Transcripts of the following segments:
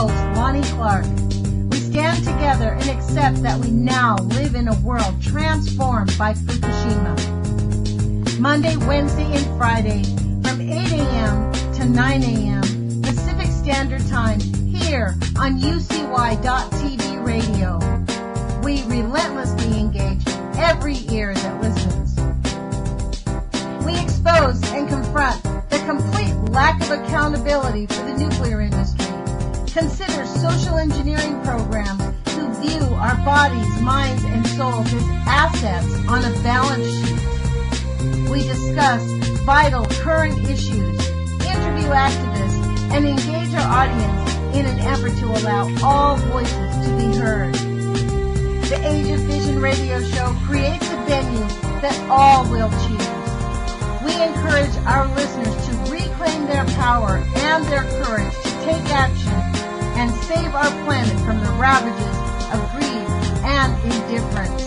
host, Lonnie Clark. We stand together and accept that we now live in a world transformed by Fukushima. Monday, Wednesday, and Friday from 8 a.m. to 9 a.m. Pacific Standard Time here on UCY.TV radio. We relentlessly engage every ear that listens. We expose and confront the complete lack of accountability for the nuclear industry. Consider social engineering programs who view our bodies, minds, and souls as assets on a balance sheet. We discuss vital current issues, interview activists, and engage our audience in an effort to allow all voices to be heard. The Age of Fission radio show creates a venue that all will choose. We encourage our listeners to reclaim their power and their courage to take action and save our planet from the ravages of greed and indifference.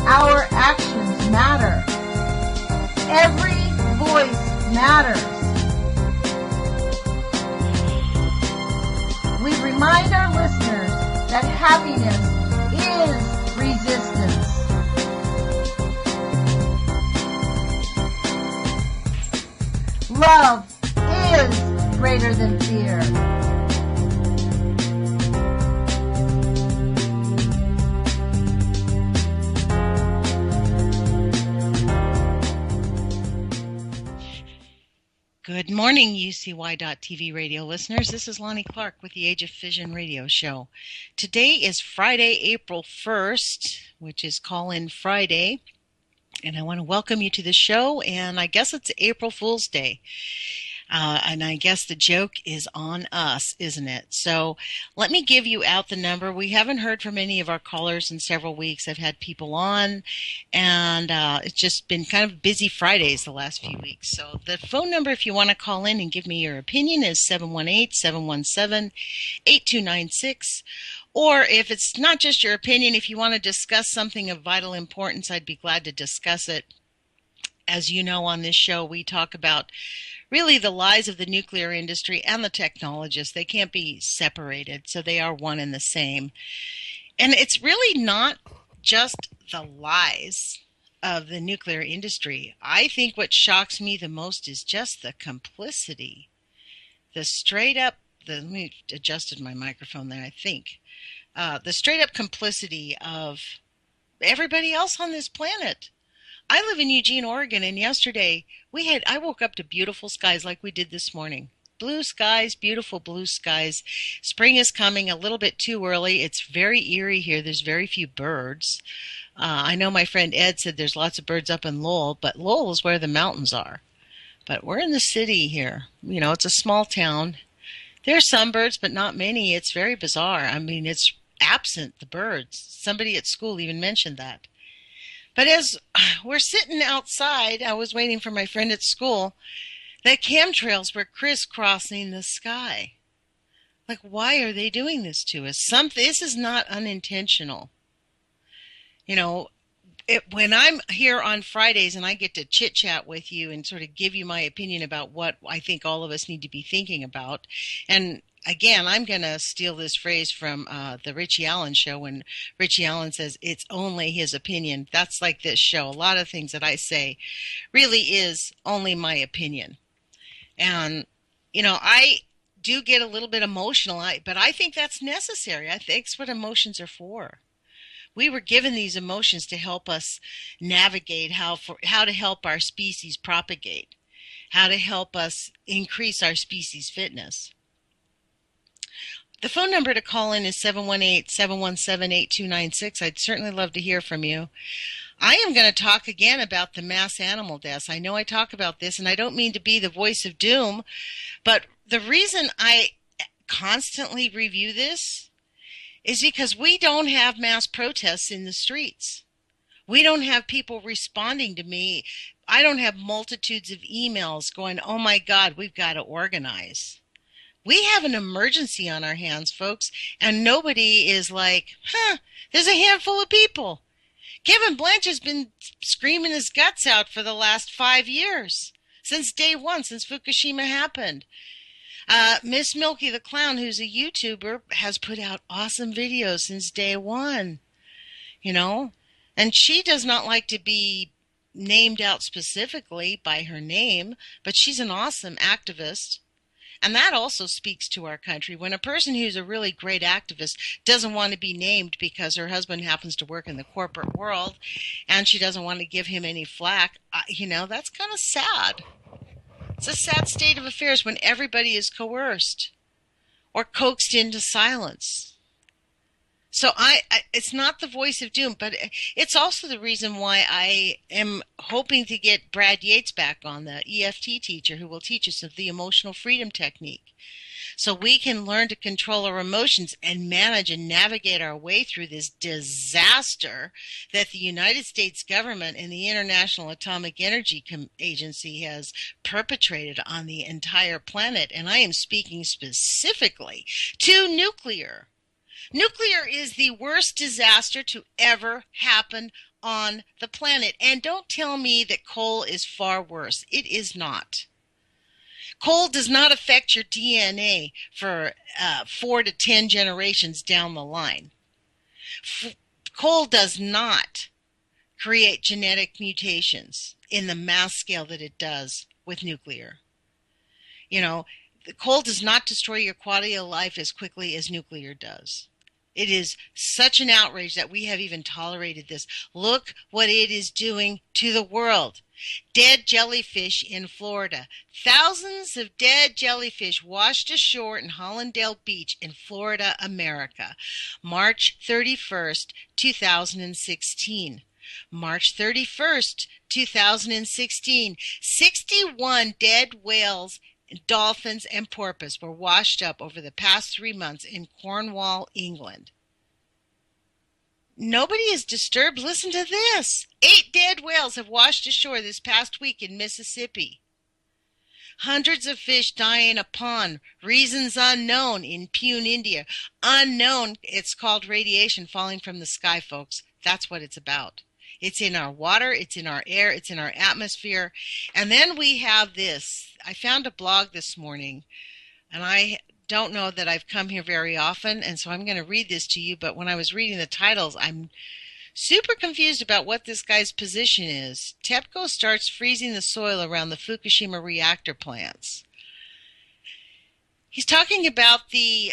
Our actions matter. Every voice matters. We remind our listeners that happiness is resistance. Love is greater than fear. Good morning, UCY.TV radio listeners. This is Lonnie Clark with the Age of Fission radio show. Today is Friday, April 1st, which is Call-In Friday. And I want to welcome you to the show, and I guess it's April Fool's Day. And I guess the joke is on us, isn't it? So let me give you out the number. We haven't heard from any of our callers in several weeks. I've had people on, and it's just been kind of busy Fridays the last few weeks. So the phone number, if you want to call in and give me your opinion, is 718-717-8296. Or if it's not just your opinion, if you want to discuss something of vital importance, I'd be glad to discuss it. As you know, on this show, we talk about really the lies of the nuclear industry and the technologists. They can't be separated, so they are one and the same. And it's really not just the lies of the nuclear industry. I think what shocks me the most is just the complicity. The straight up, let me adjusted my microphone there, I think. The straight up complicity of everybody else on this planet. I live in Eugene, Oregon, and yesterday I woke up to beautiful skies like we did this morning. Blue skies, beautiful blue skies. Spring is coming a little bit too early. It's very eerie here. There's very few birds. I know my friend Ed said there's lots of birds up in Lowell, but Lowell is where the mountains are. But we're in the city here. You know, it's a small town. There are some birds, but not many. It's very bizarre. I mean, it's absent, the birds. Somebody at school even mentioned that. But as we're sitting outside, I was waiting for my friend at school, the chemtrails were crisscrossing the sky. Like, why are they doing this to us? This is not unintentional. You know, when I'm here on Fridays and I get to chit-chat with you and sort of give you my opinion about what I think all of us need to be thinking about, and again, I'm going to steal this phrase from the Richie Allen show when Richie Allen says it's only his opinion. That's like this show. A lot of things that I say really is only my opinion. And, you know, I do get a little bit emotional, but I think that's necessary. I think that's what emotions are for. We were given these emotions to help us navigate how to help our species propagate, how to help us increase our species fitness. The phone number to call in is 718-717-8296. I'd certainly love to hear from you. I am going to talk again about the mass animal deaths. I know I talk about this, and I don't mean to be the voice of doom, but the reason I constantly review this is because we don't have mass protests in the streets. We don't have people responding to me. I don't have multitudes of emails going, oh my God, we've got to organize. We have an emergency on our hands, folks, and nobody is like, there's a handful of people. Kevin Blanch has been screaming his guts out for the last 5 years, since day one, since Fukushima happened. Miss Milky the Clown, who's a YouTuber, has put out awesome videos since day one, you know? And she does not like to be named out specifically by her name, but she's an awesome activist. And that also speaks to our country. When a person who's a really great activist doesn't want to be named because her husband happens to work in the corporate world and she doesn't want to give him any flack, that's kind of sad. It's a sad state of affairs when everybody is coerced or coaxed into silence. So it's not the voice of doom, but it's also the reason why I am hoping to get Brad Yates back on, the EFT teacher who will teach us of the emotional freedom technique. So we can learn to control our emotions and manage and navigate our way through this disaster that the United States government and the International Atomic Energy Agency has perpetrated on the entire planet. And I am speaking specifically to nuclear. Nuclear is the worst disaster to ever happen on the planet. And don't tell me that coal is far worse. It is not. Coal does not affect your DNA for 4 to 10 generations down the line. Coal does not create genetic mutations in the mass scale that it does with nuclear. The coal does not destroy your quality of life as quickly as nuclear does. It is such an outrage that we have even tolerated this. Look what it is doing to the world. Dead jellyfish in Florida. Thousands of dead jellyfish washed ashore in Hollandale Beach in Florida, America. March 31st, 2016. March 31st, 2016. 61 dead whales, dolphins, and porpoise were washed up over the past 3 months in Cornwall, England. Nobody is disturbed. Listen to this. 8 dead whales have washed ashore this past week in Mississippi. Hundreds of fish die in a pond. Reasons unknown in Pune, India. Unknown. It's called radiation falling from the sky, folks. That's what it's about. It's in our water, it's in our air, it's in our atmosphere. And then we have this. I found a blog this morning, and I don't know that I've come here very often, and so I'm going to read this to you. But when I was reading the titles, I'm super confused about what this guy's position is. TEPCO starts freezing the soil around the Fukushima reactor plants. He's talking about the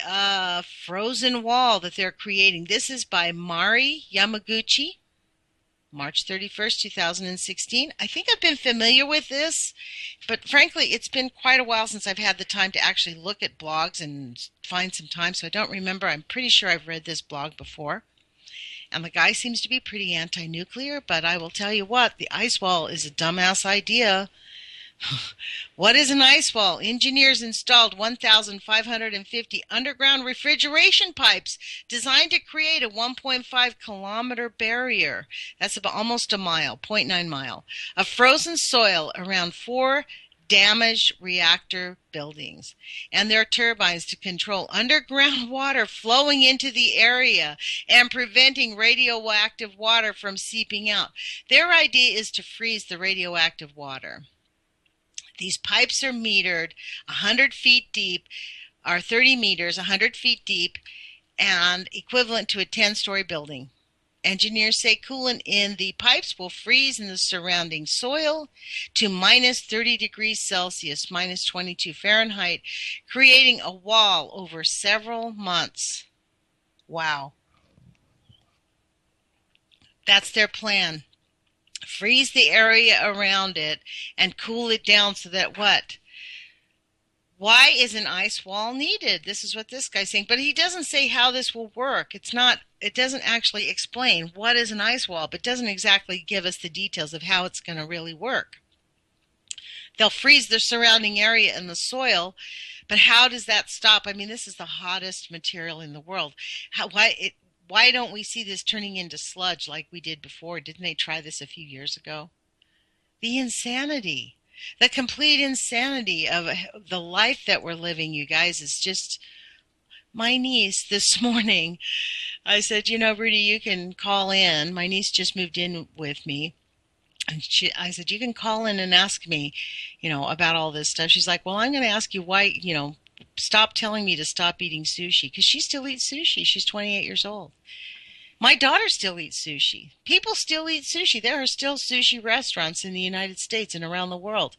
frozen wall that they're creating. This is by Mari Yamaguchi. March 31st, 2016. I think I've been familiar with this, but frankly, it's been quite a while since I've had the time to actually look at blogs and find some time, so I don't remember. I'm pretty sure I've read this blog before. And the guy seems to be pretty anti-nuclear, but I will tell you what, the ice wall is a dumbass idea. What is an ice wall? Engineers installed 1,550 underground refrigeration pipes designed to create a 1.5-kilometer barrier. That's about almost a mile, 0.9 mile, of frozen soil around 4 damaged reactor buildings and their turbines to control underground water flowing into the area and preventing radioactive water from seeping out. Their idea is to freeze the radioactive water. These pipes are metered 100 feet deep, or 30 meters, 100 feet deep, and equivalent to a 10-story building. Engineers say coolant in the pipes will freeze in the surrounding soil to minus 30 degrees Celsius, minus 22 Fahrenheit, creating a wall over several months. Wow. That's their plan. Freeze the area around it and cool it down so that what? Why is an ice wall needed? This is what this guy's saying. But he doesn't say how this will work. It doesn't actually explain what is an ice wall, but doesn't exactly give us the details of how it's going to really work. They'll freeze the surrounding area and the soil, but how does that stop? I mean, this is the hottest material in the world. Why don't we see this turning into sludge like we did before? Didn't they try this a few years ago? The insanity, the complete insanity of the life that we're living, you guys, is just... My niece this morning, I said, Rudy, you can call in. My niece just moved in with me. And I said, you can call in and ask me, about all this stuff. She's like, well, I'm going to ask you why, stop telling me to stop eating sushi, because she still eats sushi. She's 28 years old. My daughter still eats sushi. People still eat sushi. There are still sushi restaurants in the United States and around the world.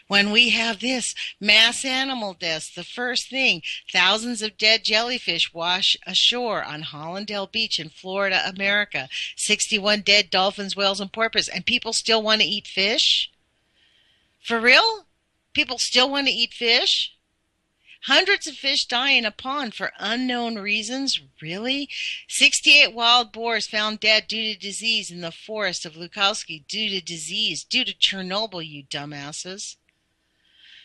When we have this mass animal deaths, the first thing, thousands of dead jellyfish wash ashore on Hollandale Beach in Florida, America. 61 dead dolphins, whales, and porpoise. And people still want to eat fish? For real? People still want to eat fish? Hundreds of fish die in a pond for unknown reasons? Really? 68 wild boars found dead due to disease in the forest of Lukowski. Due to disease. Due to Chernobyl, you dumbasses.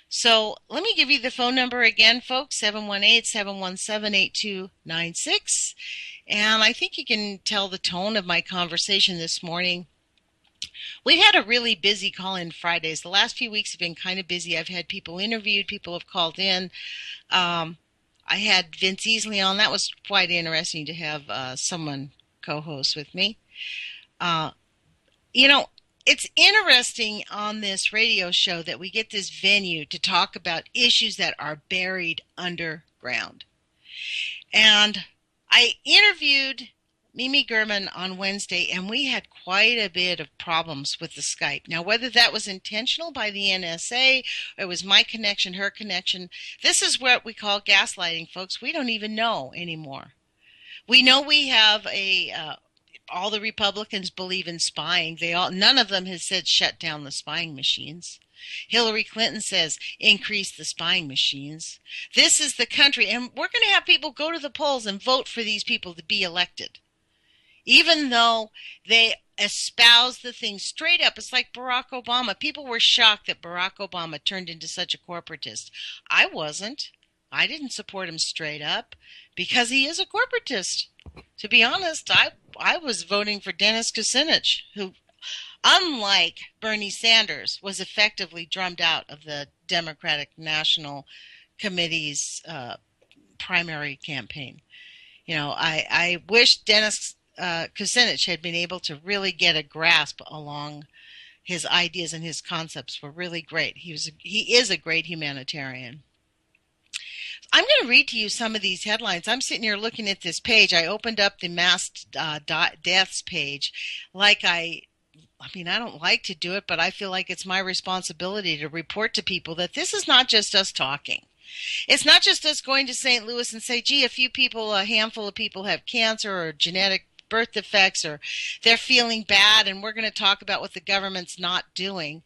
So let me give you the phone number again, folks, 718-717-8296. And I think you can tell the tone of my conversation this morning. We've had a really busy call-in Fridays. The last few weeks have been kind of busy. I've had people interviewed. People have called in. I had Vince Easley on. That was quite interesting to have someone co-host with me. It's interesting on this radio show that we get this venue to talk about issues that are buried underground. And I interviewed Mimi Gurman on Wednesday, and we had quite a bit of problems with the Skype. Now, whether that was intentional by the NSA, or it was my connection, her connection, this is what we call gaslighting, folks. We don't even know anymore. We know we have all the Republicans believe in spying. None of them has said shut down the spying machines. Hillary Clinton says increase the spying machines. This is the country, and we're going to have people go to the polls and vote for these people to be elected. Even though they espouse the thing straight up. It's like Barack Obama. People were shocked that Barack Obama turned into such a corporatist. I wasn't. I didn't support him straight up because he is a corporatist. To be honest, I was voting for Dennis Kucinich, who, unlike Bernie Sanders, was effectively drummed out of the Democratic National Committee's primary campaign. I wish Dennis Kucinich had been able to really get a grasp along his ideas, and his concepts were really great. He is a great humanitarian. I'm going to read to you some of these headlines. I'm sitting here looking at this page. I opened up the mass deaths page. I don't like to do it, but I feel like it's my responsibility to report to people that this is not just us talking. It's not just us going to St. Louis and say, gee, a handful of people have cancer or genetic birth defects, or they're feeling bad, and we're going to talk about what the government's not doing.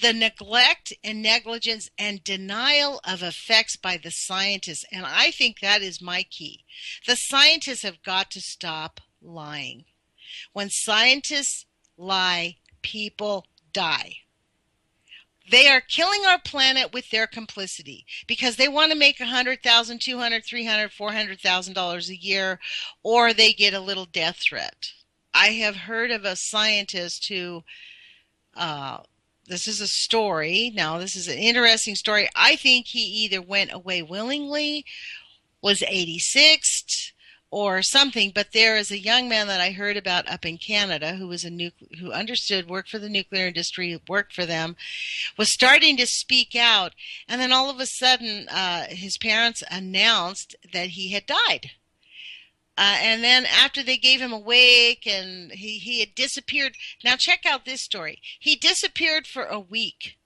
The neglect and negligence and denial of effects by the scientists, and I think that is my key. The scientists have got to stop lying. When scientists lie, people die. They are killing our planet with their complicity because they want to make $100,000, $200,000, $300,000, $400,000 a year, or they get a little death threat. I have heard of a scientist who, this is a story. Now, this is an interesting story. I think he either went away willingly, was 86th, or something, but there is a young man that I heard about up in Canada who was who understood, worked for the nuclear industry, worked for them, was starting to speak out, and then all of a sudden his parents announced that he had died. And then after they gave him a wake, and he had disappeared. Now check out this story. He disappeared for a week.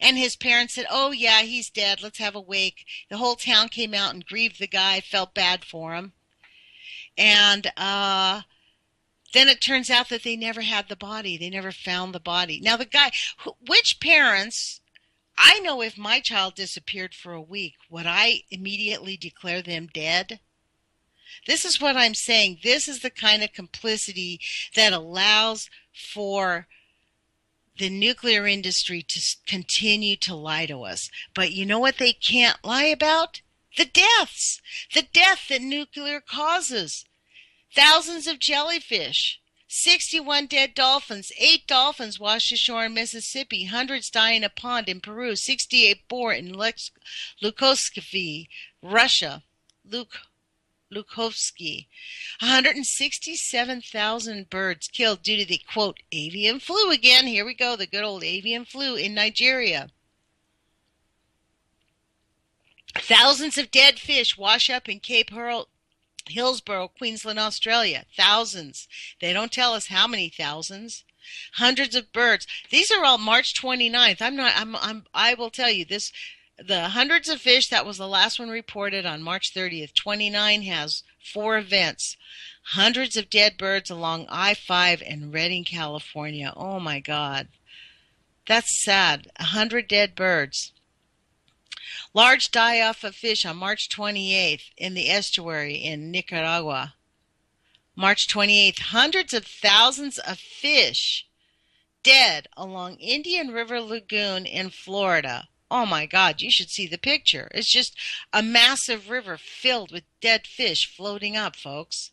And his parents said, oh yeah, he's dead, let's have a wake. The whole town came out and grieved the guy, felt bad for him. And then it turns out that they never had the body. They never found the body. Now the guy, which parents, I know if my child disappeared for a week, would I immediately declare them dead? This is what I'm saying. This is the kind of complicity that allows for the nuclear industry to continue to lie to us. But you know what they can't lie about? The deaths. The death that nuclear causes. Thousands of jellyfish. 61 dead dolphins. 8 dolphins washed ashore in Mississippi. Hundreds die in a pond in Peru. 68 boar in Lukowski, Russia. Lukowski. 167,000 birds killed due to the, quote, avian flu again. Here we go, the good old avian flu in Nigeria. Thousands of dead fish wash up in Cape Hillsborough, Queensland, Australia. Thousands. They don't tell us how many thousands. Hundreds of birds. These are all March 29th. I will tell you this. The hundreds of fish, that was the last one reported on March 30th. 29 has 4 events. Hundreds of dead birds along I-5 in Redding, California. Oh my God. That's sad. 100 dead birds. Large die-off of fish on March 28th in the estuary in Nicaragua. March 28th, hundreds of thousands of fish dead along Indian River Lagoon in Florida. Oh my God, you should see the picture. It's just a massive river filled with dead fish floating up, folks.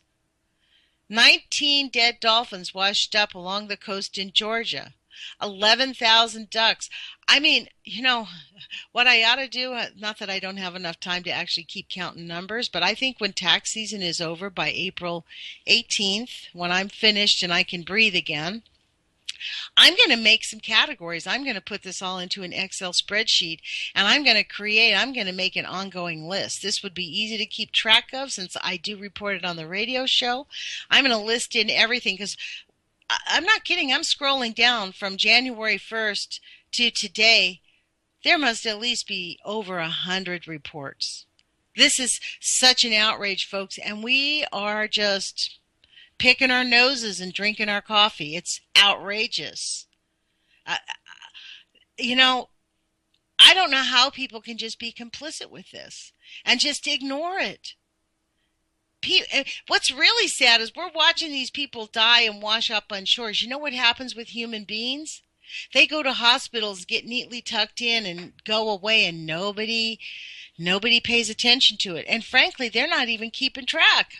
19 dead dolphins washed up along the coast in Georgia. 11,000 ducks. I mean, what I ought to do, not that I don't have enough time to actually keep counting numbers, but I think when tax season is over by April 18th, when I'm finished and I can breathe again, I'm going to make some categories. I'm going to put this all into an Excel spreadsheet, and I'm going to make an ongoing list. This would be easy to keep track of since I do report it on the radio show. I'm going to list in everything because I'm not kidding. I'm scrolling down from January 1st to today. There must at least be over 100 reports. This is such an outrage, folks, and we are just picking our noses and drinking our coffee. It's outrageous. I don't know how people can just be complicit with this and just ignore it. What's really sad is we're watching these people die and wash up on shores. You know what happens with human beings? They go to hospitals, get neatly tucked in, and go away, and nobody pays attention to it. And frankly, they're not even keeping track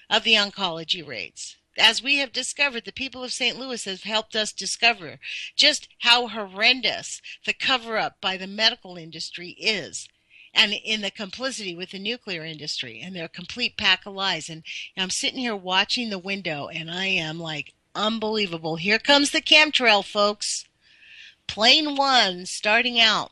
of the oncology rates. As we have discovered, the people of St. Louis have helped us discover just how horrendous the cover-up by the medical industry is, and in the complicity with the nuclear industry, and their complete pack of lies. And I'm sitting here watching the window, and I am like, unbelievable. Here comes the chemtrail, folks. Plane 1 starting out.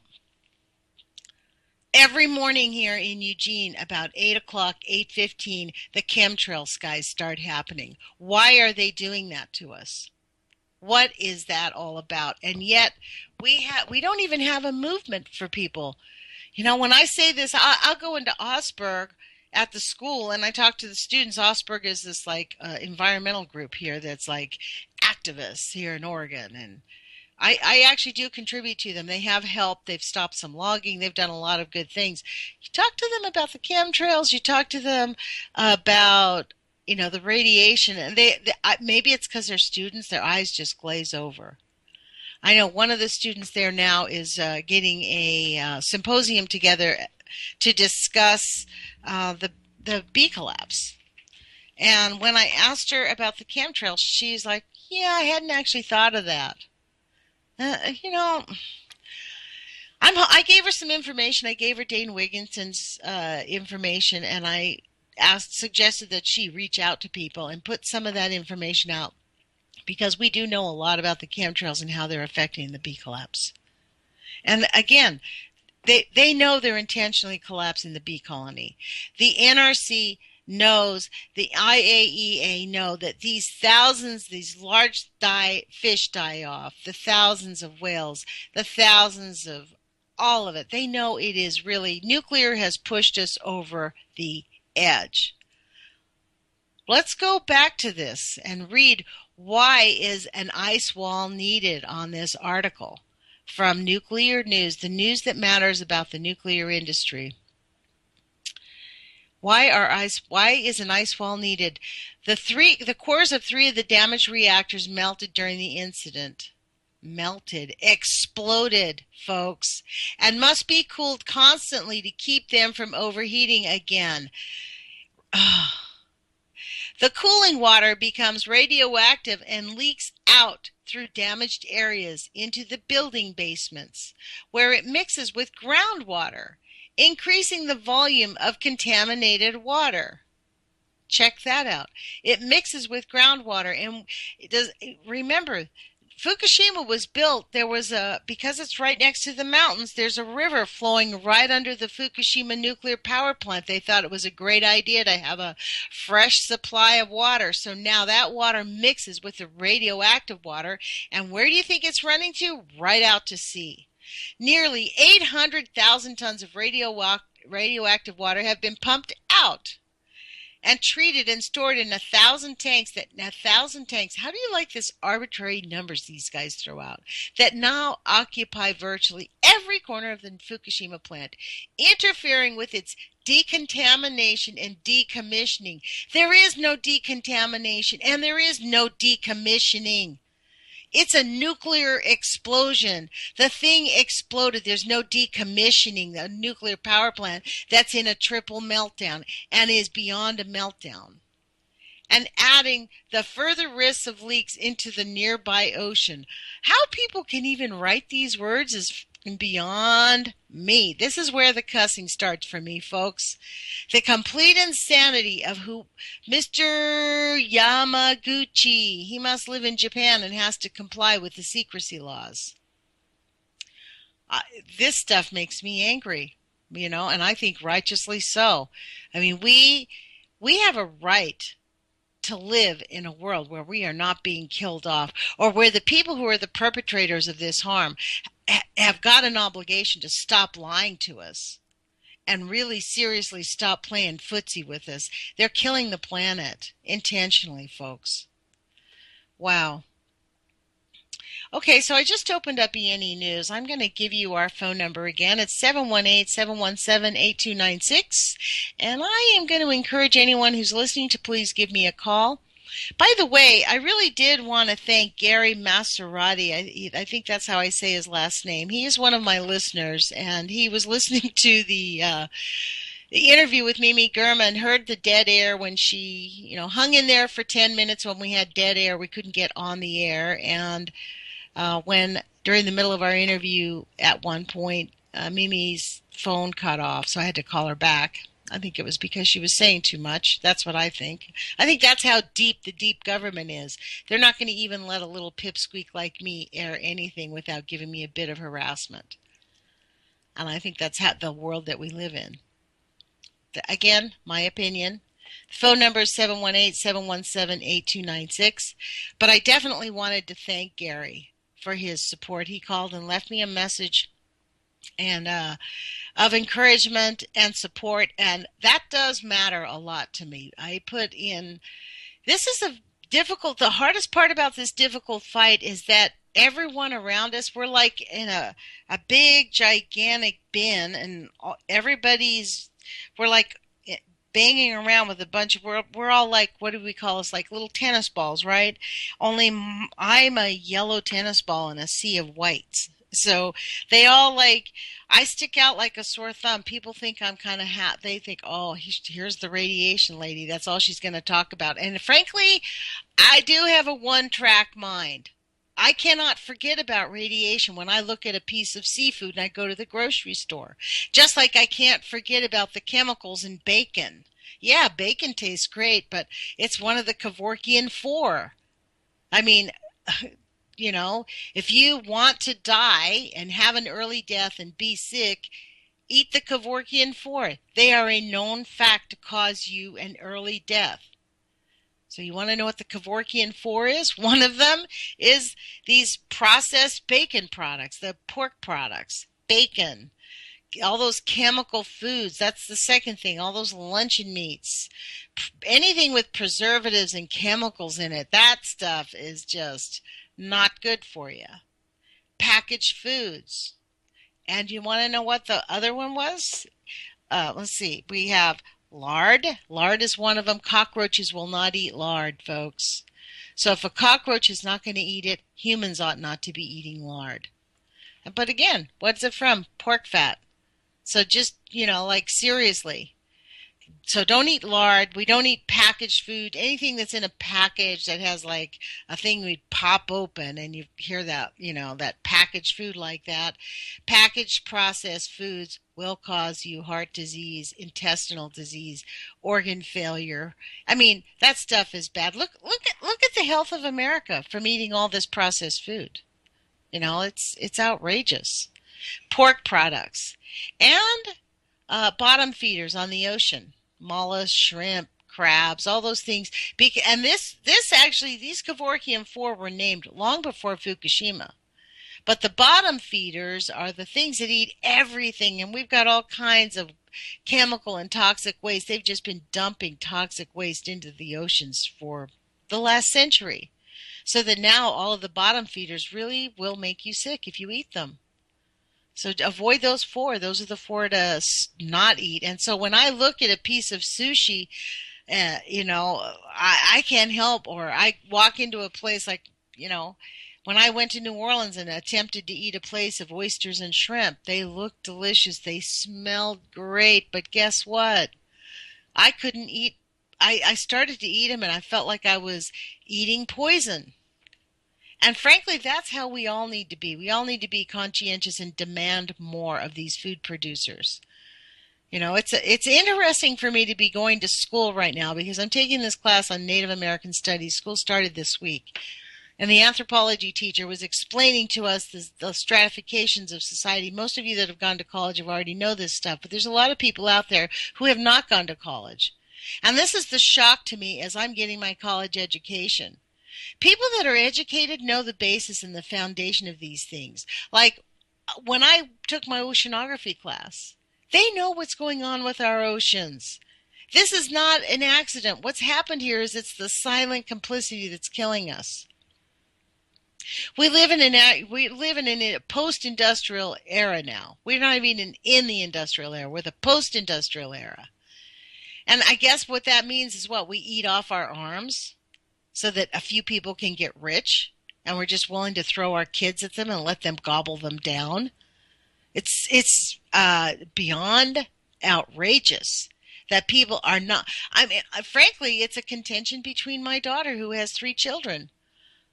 Every morning here in Eugene, about 8 o'clock, 8:15, the chemtrail skies start happening. Why are they doing that to us? What is that all about? And yet, we don't even have a movement for people. When I say this, I'll go into Augsburg at the school and I talk to the students. Augsburg is this environmental group here that's like activists here in Oregon, and I actually do contribute to them. They have helped. They've stopped some logging. They've done a lot of good things. You talk to them about the chemtrails. You talk to them about the radiation, and maybe it's because they're students. Their eyes just glaze over. I know one of the students there now is getting a symposium together to discuss the bee collapse. And when I asked her about the chemtrails, she's like, yeah, I hadn't actually thought of that. I gave her some information. I gave her Dane Wigginson's information, and I suggested that she reach out to people and put some of that information out, because we do know a lot about the chemtrails and how they're affecting the bee collapse. And again, they know they're intentionally collapsing the bee colony. The NRC knows, the IAEA know that these large fish die off, the thousands of whales, the thousands of all of it. They know it is really, nuclear has pushed us over the edge. Let's go back to this and read why is an ice wall needed on this article from Nuclear News, the news that matters about the nuclear industry. Why is an ice wall needed? The cores of 3 of the damaged reactors melted during the incident. Exploded, folks, and must be cooled constantly to keep them from overheating again. The cooling water becomes radioactive and leaks out through damaged areas into the building basements, where it mixes with groundwater, increasing the volume of contaminated water. Check that out. It mixes with groundwater, and remember, Fukushima was built, because it's right next to the mountains, there's a river flowing right under the Fukushima nuclear power plant. They thought it was a great idea to have a fresh supply of water. So now that water mixes with the radioactive water. And where do you think it's running to? Right out to sea. Nearly 800,000 tons of radioactive water have been pumped out and treated and stored in 1,000 tanks. How do you like this arbitrary numbers these guys throw out? That now occupy virtually every corner of the Fukushima plant, interfering with its decontamination and decommissioning. There is no decontamination and there is no decommissioning. It's a nuclear explosion. The thing exploded. There's no decommissioning. The nuclear power plant that's in a triple meltdown and is beyond a meltdown. And adding the further risks of leaks into the nearby ocean. How people can even write these words is beyond me. This is where the cussing starts for me, folks. The complete insanity of who Mr. Yamaguchi. He must live in Japan and has to comply with the secrecy laws. This stuff makes me angry, and I think righteously so. I mean, we have a right to live in a world where we are not being killed off, or where the people who are the perpetrators of this harm have got an obligation to stop lying to us and really seriously stop playing footsie with us. They're killing the planet intentionally, folks. Wow. Okay, so I just opened up ENE News. I'm going to give you our phone number again. It's 718-717-8296. And I am going to encourage anyone who's listening to please give me a call. By the way, I really did want to thank Gary Maserati. I think that's how I say his last name. He is one of my listeners, and he was listening to the interview with Mimi Gurman, heard the dead air when she, hung in there for 10 minutes when we had dead air. We couldn't get on the air, and when during the middle of our interview at one point, Mimi's phone cut off, so I had to call her back. I think it was because she was saying too much. That's what I think. I think that's how deep the deep government is. They're not going to even let a little pipsqueak like me air anything without giving me a bit of harassment. And I think that's the world that we live in. Again, my opinion. The phone number is 718-717-8296. But I definitely wanted to thank Gary for his support. He called and left me a message and of encouragement and support, and that does matter a lot to me. I put in, this is the hardest part about this difficult fight is that everyone around us, we're like in a big, gigantic bin, and we're like banging around with a bunch of, we're all like, what do we call us, like little tennis balls, right? Only I'm a yellow tennis ball in a sea of whites. So they all I stick out like a sore thumb. People think I'm kind of they think, oh, here's the radiation lady. That's all she's going to talk about. And frankly, I do have a one-track mind. I cannot forget about radiation when I look at a piece of seafood and I go to the grocery store. Just like I can't forget about the chemicals in bacon. Yeah, bacon tastes great, but it's one of the Kevorkian 4. I mean, if you want to die and have an early death and be sick, eat the Kevorkian 4. They are a known fact to cause you an early death. So you want to know what the Kevorkian 4 is? One of them is these processed bacon products, the pork products, bacon, all those chemical foods. That's the second thing, all those luncheon meats. Anything with preservatives and chemicals in it, that stuff is just not good for you. Packaged foods. And you want to know what the other one was? Let's see. We have lard. Lard is one of them. Cockroaches will not eat lard, folks. So if a cockroach is not going to eat it, humans ought not to be eating lard. But again, what's it from? Pork fat. So just, seriously. So don't eat lard. We don't eat packaged food. Anything that's in a package that has like a thing we'd pop open and you hear that, that packaged food like that. Packaged processed foods will cause you heart disease, intestinal disease, organ failure. I mean, that stuff is bad. Look at the health of America from eating all this processed food. It's outrageous. Pork products and bottom feeders on the ocean, mollusks, shrimp, crabs, all those things. And these Kevorkian 4 were named long before Fukushima. But the bottom feeders are the things that eat everything, and we've got all kinds of chemical and toxic waste. They've just been dumping toxic waste into the oceans for the last century. So that now all of the bottom feeders really will make you sick if you eat them. So avoid those 4. Those are the 4 to not eat. And so when I look at a piece of sushi, I can't help, or I walk into a place like, when I went to New Orleans and attempted to eat a place of oysters and shrimp, they looked delicious. They smelled great. But guess what? I couldn't eat. I started to eat them and I felt like I was eating poison. And frankly, that's how we all need to be. We all need to be conscientious and demand more of these food producers. It's interesting for me to be going to school right now because I'm taking this class on Native American Studies. School started this week. And the anthropology teacher was explaining to us the stratifications of society. Most of you that have gone to college have already know this stuff, but there's a lot of people out there who have not gone to college. And this is the shock to me as I'm getting my college education. People that are educated know the basis and the foundation of these things. Like when I took my oceanography class, they know what's going on with our oceans. This is not an accident. What's happened here is it's the silent complicity that's killing us. We live in a post-industrial era now. We're not even in the industrial era. We're the post-industrial era. And I guess what that means is what? We eat off our arms so that a few people can get rich, and we're just willing to throw our kids at them and let them gobble them down. It's beyond outrageous that people are not. I mean, frankly, it's a contention between my daughter who has 3 children.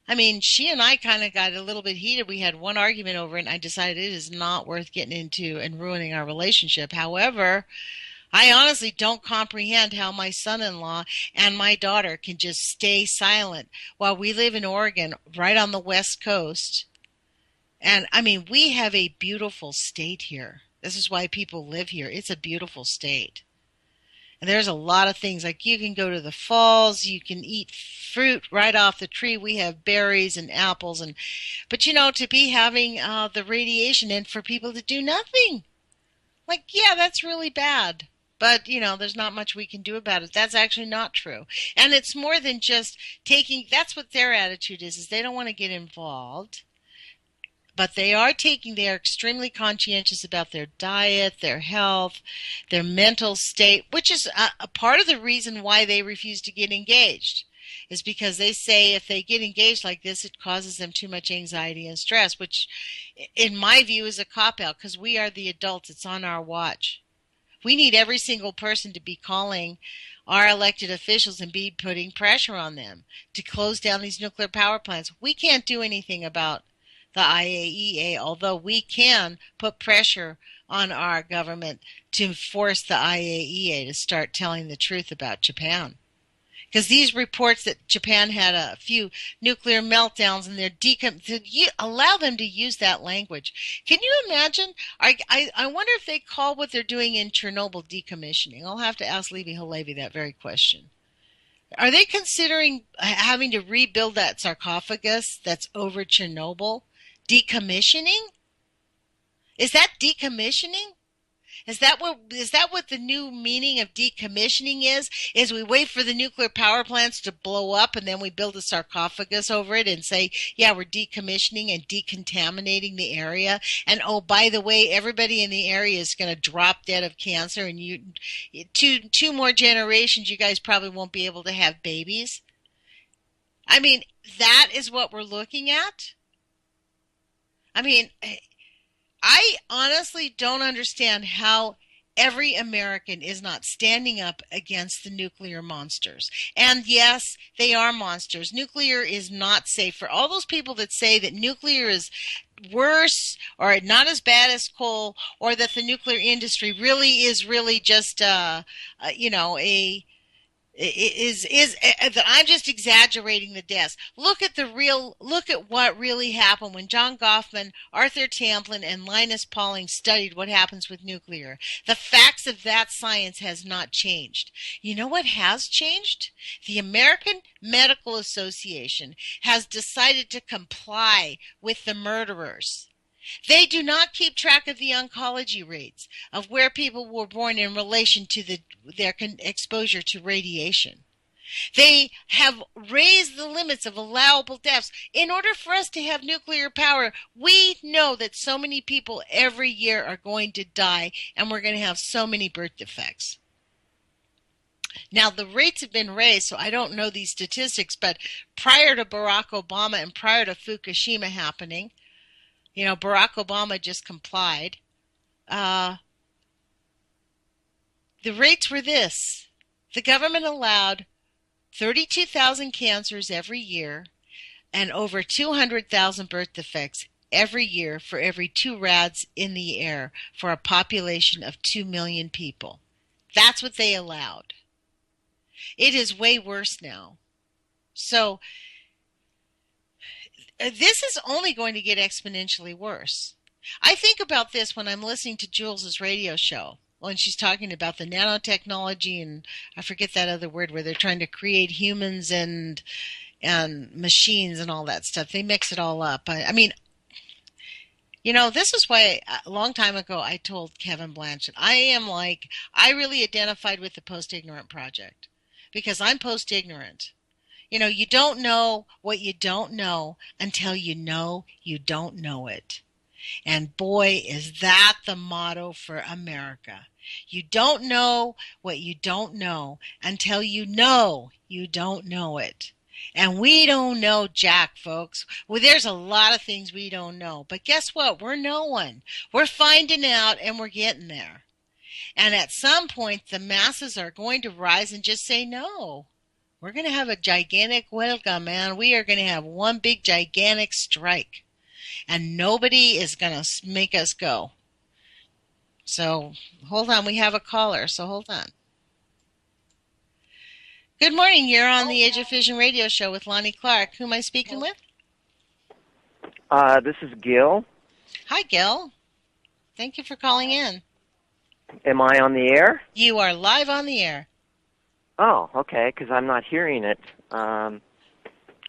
I mean, she and I kind of got a little bit heated. We had one argument over it, and I decided it is not worth getting into and ruining our relationship. However, I honestly don't comprehend how my son-in-law and my daughter can just stay silent while we live in Oregon, right on the West Coast. And, I mean, we have a beautiful state here. This is why people live here. It's a beautiful state. And there's a lot of things, like you can go to the falls, you can eat fruit right off the tree. We have berries and apples, but to be having the radiation and for people to do nothing, like, yeah, that's really bad. But, there's not much we can do about it. That's actually not true. And it's more than just that's what their attitude is they don't want to get involved. But they are extremely conscientious about their diet, their health, their mental state, which is a part of the reason why they refuse to get engaged, is because they say if they get engaged like this, it causes them too much anxiety and stress, which in my view is a cop-out because we are the adults. It's on our watch. We need every single person to be calling our elected officials and be putting pressure on them to close down these nuclear power plants. We can't do anything about the IAEA, although we can put pressure on our government to force the IAEA to start telling the truth about Japan. Because these reports that Japan had a few nuclear meltdowns and allow them to use that language. Can you imagine? I wonder if they call what they're doing in Chernobyl decommissioning. I'll have to ask Levi Halevi that very question. Are they considering having to rebuild that sarcophagus that's over Chernobyl? Decommissioning? Is that decommissioning? Is that what the new meaning of decommissioning is? Is we wait for the nuclear power plants to blow up and then we build a sarcophagus over it and say, yeah, we're decommissioning and decontaminating the area. And oh, by the way, everybody in the area is going to drop dead of cancer, and two more generations, you guys probably won't be able to have babies. I mean, that is what we're looking at. I mean, I honestly don't understand how every American is not standing up against the nuclear monsters. And yes, they are monsters. Nuclear is not safe. For all those people that say that nuclear is worse or not as bad as coal, or that the nuclear industry really is just, is that I'm just exaggerating the deaths. Look at what really happened when John Goffman, Arthur Tamplin, and Linus Pauling studied what happens with nuclear. The facts of that science has not changed. You know what has changed? The American Medical Association has decided to comply with the murderers. They do not keep track of the oncology rates of where people were born in relation to their exposure to radiation. They have raised the limits of allowable deaths. In order for us to have nuclear power, we know that so many people every year are going to die, and we're going to have so many birth defects. Now, the rates have been raised, so I don't know these statistics, but prior to Barack Obama and prior to Fukushima happening, Barack Obama just complied. The rates were this. The government allowed 32,000 cancers every year and over 200,000 birth defects every year for every 2 rads in the air for a population of 2 million people. That's what they allowed. It is way worse now. So this is only going to get exponentially worse. I think about this when I'm listening to Jules's radio show, when she's talking about the nanotechnology and I forget that other word where they're trying to create humans and machines and all that stuff. They mix it all up. I mean, this is why a long time ago I told Kevin Blanchett, I really identified with the Post-Ignorant Project because I'm post-ignorant. You don't know what you don't know until you know don't know it. And boy, is that the motto for America. You don't know what you don't know until you know don't know it. And we don't know jack, folks. Well, there's a lot of things we don't know. But guess what? We're knowing. We're finding out and we're getting there. And at some point, the masses are going to rise and just say no. We're going to have a gigantic huelga, man. We are going to have one big gigantic strike. And nobody is going to make us go. So, hold on. We have a caller, so hold on. Good morning. You're on the Age of Fission radio show with Lonnie Clark. Who am I speaking with? This is Gil. Hi, Gil. Thank you for calling in. Am I on the air? You are live on the air. Oh, okay, because I'm not hearing it on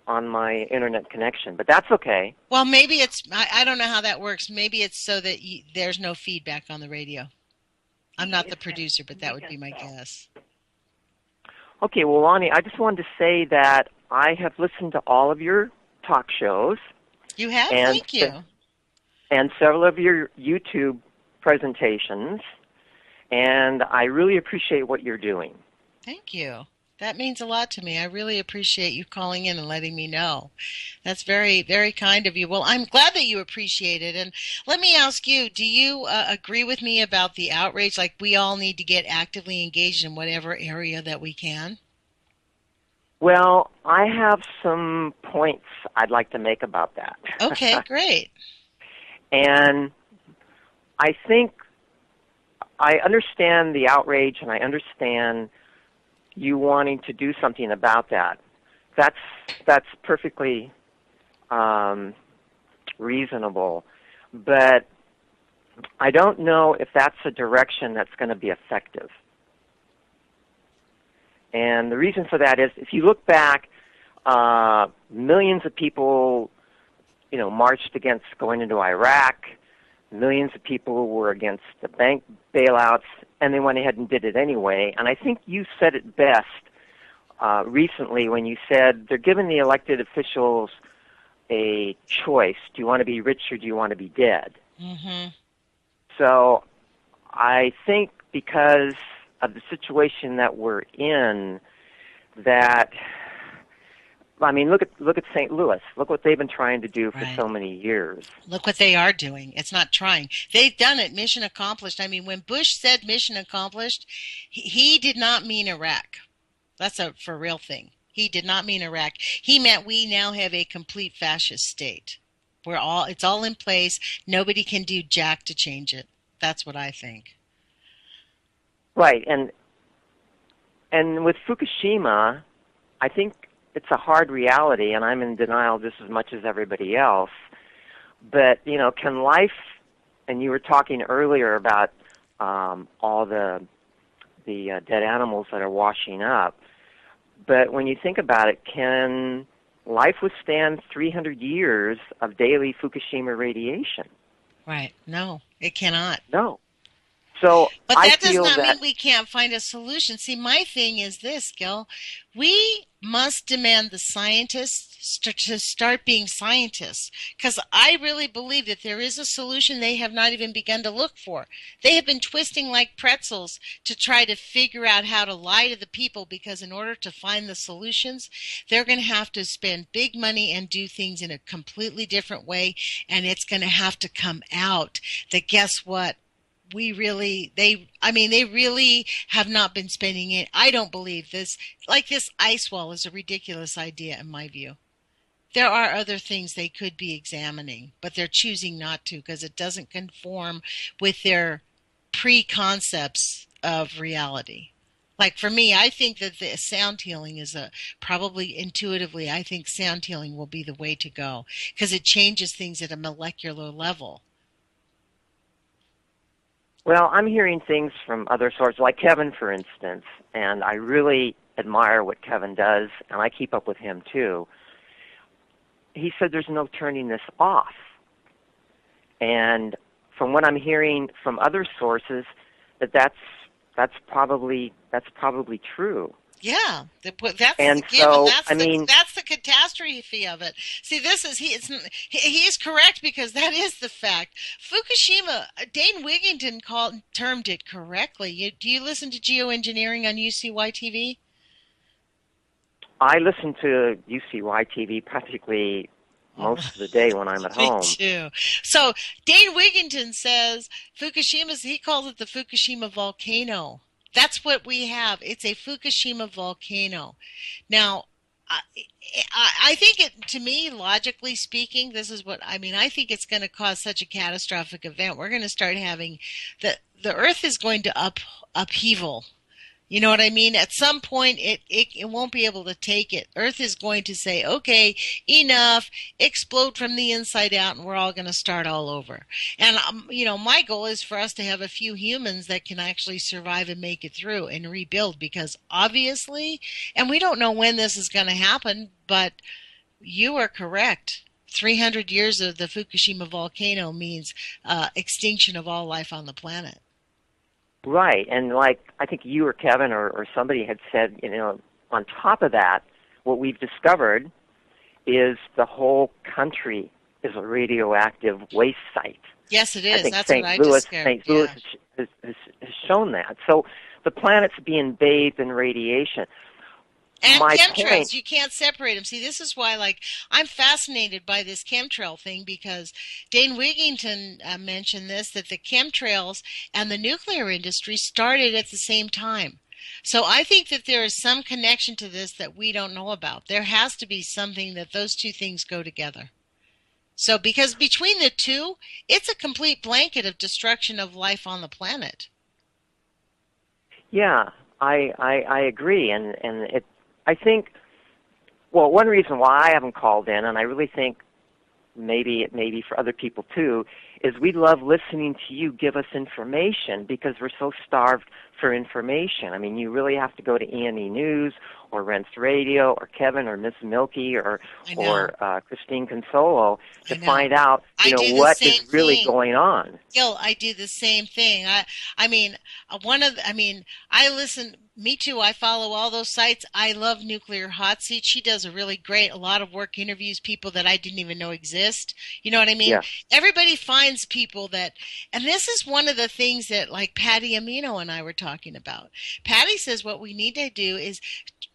my internet connection, but that's okay. Well, maybe it's, I don't know how that works. Maybe it's so that there's no feedback on the radio. I'm not the producer, but that would be my guess. Okay, well, Lonnie, I just wanted to say that I have listened to all of your talk shows. You have? Thank you. And several of your YouTube presentations, and I really appreciate what you're doing. Thank you. That means a lot to me. I really appreciate you calling in and letting me know. That's very, very kind of you. Well, I'm glad that you appreciate it. And let me ask you, do you agree with me about the outrage? Like, we all need to get actively engaged in whatever area that we can? Well, I have some points I'd like to make about that. Okay, great. And I think I understand the outrage, and I understand you wanting to do something about that. That's perfectly reasonable. But I don't know if that's a direction that's going to be effective. And the reason for that is, if you look back, millions of people, marched against going into Iraq. Millions of people were against the bank bailouts, and they went ahead and did it anyway. And I think you said it best recently when you said they're giving the elected officials a choice. Do you want to be rich or do you want to be dead? Mm-hmm. So I think because of the situation that we're in, that, I mean, look at St. Louis. Look what they've been trying to do for so many years. Look what they are doing. It's not trying. They've done it. Mission accomplished. I mean, when Bush said mission accomplished, he did not mean Iraq. That's a for real thing. He did not mean Iraq. He meant we now have a complete fascist state. It's all in place. Nobody can do jack to change it. That's what I think. Right, And with Fukushima, I think it's a hard reality, and I'm in denial just as much as everybody else. But, can life, and you were talking earlier about all the dead animals that are washing up, but when you think about it, can life withstand 300 years of daily Fukushima radiation? Right. No, it cannot. No. So But I that does feel not that mean we can't find a solution. See, my thing is this, Gil. We must demand the scientists to start being scientists, because I really believe that there is a solution they have not even begun to look for. They have been twisting like pretzels to try to figure out how to lie to the people, because in order to find the solutions, they're going to have to spend big money and do things in a completely different way, and it's going to have to come out that, guess what? They really have not been spending it. I don't believe this. Like, this ice wall is a ridiculous idea in my view. There are other things they could be examining, but they're choosing not to because it doesn't conform with their pre-concepts of reality. Like, for me, I think that the sound healing is probably intuitively, I think sound healing will be the way to go, because it changes things at a molecular level. Well, I'm hearing things from other sources, like Kevin, for instance, and I really admire what Kevin does, and I keep up with him too. He said there's no turning this off. And from what I'm hearing from other sources, that's probably true. Yeah, that's and the given. So, That's the catastrophe of it. See, he's correct, because that is the fact. Fukushima, Dane Wigington termed it correctly. Do you listen to geoengineering on UCY TV? I listen to UCY TV practically most of the day when I'm at home. Me too. So Dane Wigington says he calls it the Fukushima volcano. That's what we have. It's a Fukushima volcano. Now, I think to me, logically speaking, this is what I mean. I think it's going to cause such a catastrophic event. We're going to start having the Earth is going to upheaval. You know what I mean? At some point, it won't be able to take it. Earth is going to say, okay, enough, explode from the inside out, and we're all going to start all over. And, my goal is for us to have a few humans that can actually survive and make it through and rebuild, because obviously, and we don't know when this is going to happen, but you are correct. 300 years of the Fukushima volcano means extinction of all life on the planet. Right, and like I think you or Kevin or somebody had said, on top of that, what we've discovered is the whole country is a radioactive waste site. Yes, it is. I think That's St. what I Louis, discovered. St. Louis has shown that. So the planet's being bathed in radiation. And My chemtrails, point, you can't separate them. See, this is why, I'm fascinated by this chemtrail thing, because Dane Wigington mentioned this, that the chemtrails and the nuclear industry started at the same time. So I think that there is some connection to this that we don't know about. There has to be something that those two things go together. So, because between the two, it's a complete blanket of destruction of life on the planet. yeah, I agree, and I think, well, one reason why I haven't called in, and I really think maybe it may be for other people too, is we love listening to you give us information because we're so starved for information. I mean, you really have to go to E&E News or Rents Radio or Kevin or Miss Milky or Christine Consolo to find out, what is really going on. Gil, I do the same thing. I listen. Me too. I follow all those sites. I love Nuclear Hot Seat. She does a lot of work, interviews people that I didn't even know exist. You know what I mean? Yeah. Everybody finds people and this is one of the things that, like, Patty Amino and I were talking about. Patty says what we need to do is